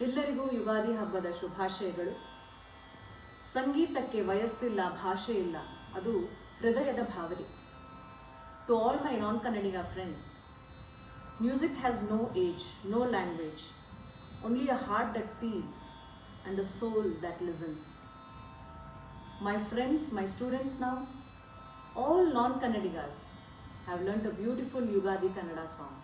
ಎಲ್ಲರಿಗೂ ಯುಗಾದಿ ಹಬ್ಬದ ಶುಭಾಶಯಗಳು. ಸಂಗೀತಕ್ಕೆ ವಯಸ್ಸಿಲ್ಲ, ಭಾಷೆ ಇಲ್ಲ, ಅದು ಹೃದಯದ ಭಾವನೆ. To all my non-Kannadiga friends, music has no age, no language, only a heart that feels and a soul that listens. My friends, my students now, all non-Kannadigas have learnt a beautiful Yugadi Kannada song.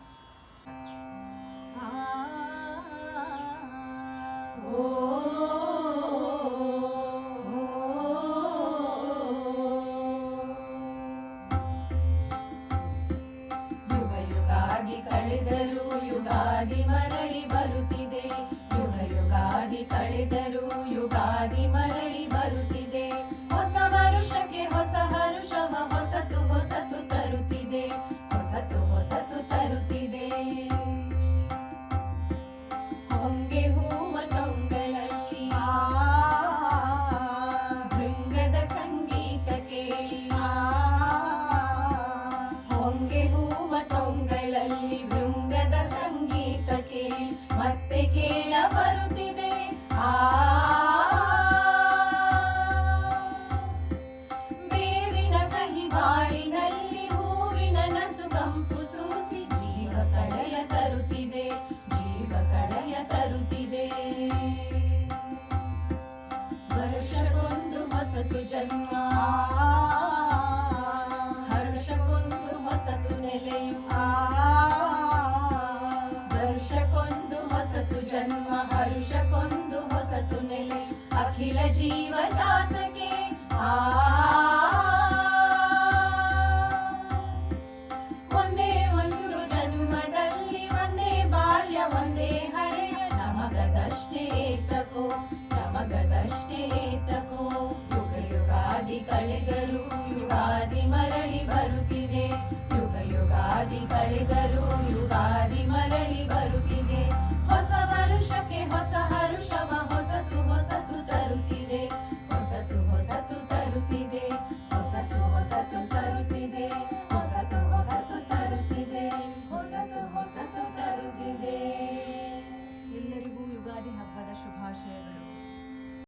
ಕಳೆದರು ಯುಗಾದಿ ಮರಳಿ ಬರುತ್ತಿದೆ, ಯುಗ ಯುಗಾದಿ ಕಳೆದರು ಯುಗಾದಿ ಮರಳಿ ಬರುತ್ತಿದೆ. ಹೊಸ ವರುಷಕ್ಕೆ ಹೊಸ ಹರುಷವ ಹೊಸತು ಹೊಸತು ತರುತ್ತಿದೆ, ಹೊಸತು ಹೊಸತು ತರುತ್ತಿದೆ. ಹೊಂಗೆ ಹೂವ ತೊಂಗಳಲ್ಲಿ ಭೃಂಗದ ಸಂಗೀತ ಕೇಳಿ, ಹೊಂಗೆ ಹೂವ ತೊಂಗಳಲ್ಲಿ ಭೃಂಗದ ಸಂಗೀತ ಕೇಳಿ ಮತ್ತೆ ಕೇಳ ಬರುತ್ತಿದೆ. ಬೇವಿನ ಕಹಿ ಬಾಳಿನಲ್ಲಿ ಹೂವಿನ ನಸುಗಂಪು ಸೂಸಿ ಜೀವ ಕಳೆಯ ತರುತ್ತಿದೆ, ಜೀವ ಕಳೆಯ ತರುತ್ತಿದೆ. ವರ್ಷಕ್ಕೊಂದು ಹೊಸತು ಜನ್ಮ, ಹರ್ಷಕ್ಕೊಂದು ಹೊಸತು ನೆಲೆಯು. ವರ್ಷಕ್ಕೊಂದು ಹೊಸತು ಜನ್ಮ, ಹರುಷಕ್ಕೊಂದು ಹೊಸತು ನೆಲೆ. ಅಖಿಲ ಜೀವ ಜಾತಕ್ಕೆ ಒಂದೇ ಒಂದು ಜನ್ಮದಲ್ಲಿ ಒಂದೇ ಬಾಲ್ಯ ಒಂದೇ ಹರೆಯ. ನಮಗದಷ್ಟೇ ಏತಕೋ, ನಮಗದಷ್ಟೇ ಏತಕೋ. ಯುಗ ಯುಗಾದಿ ಕಳೆದರು ಯುಗಾದಿ ಮರಳಿ ಬರುತ್ತಿದೆ, ಯುಗ ಯುಗಾದಿ ಕಳೆದರು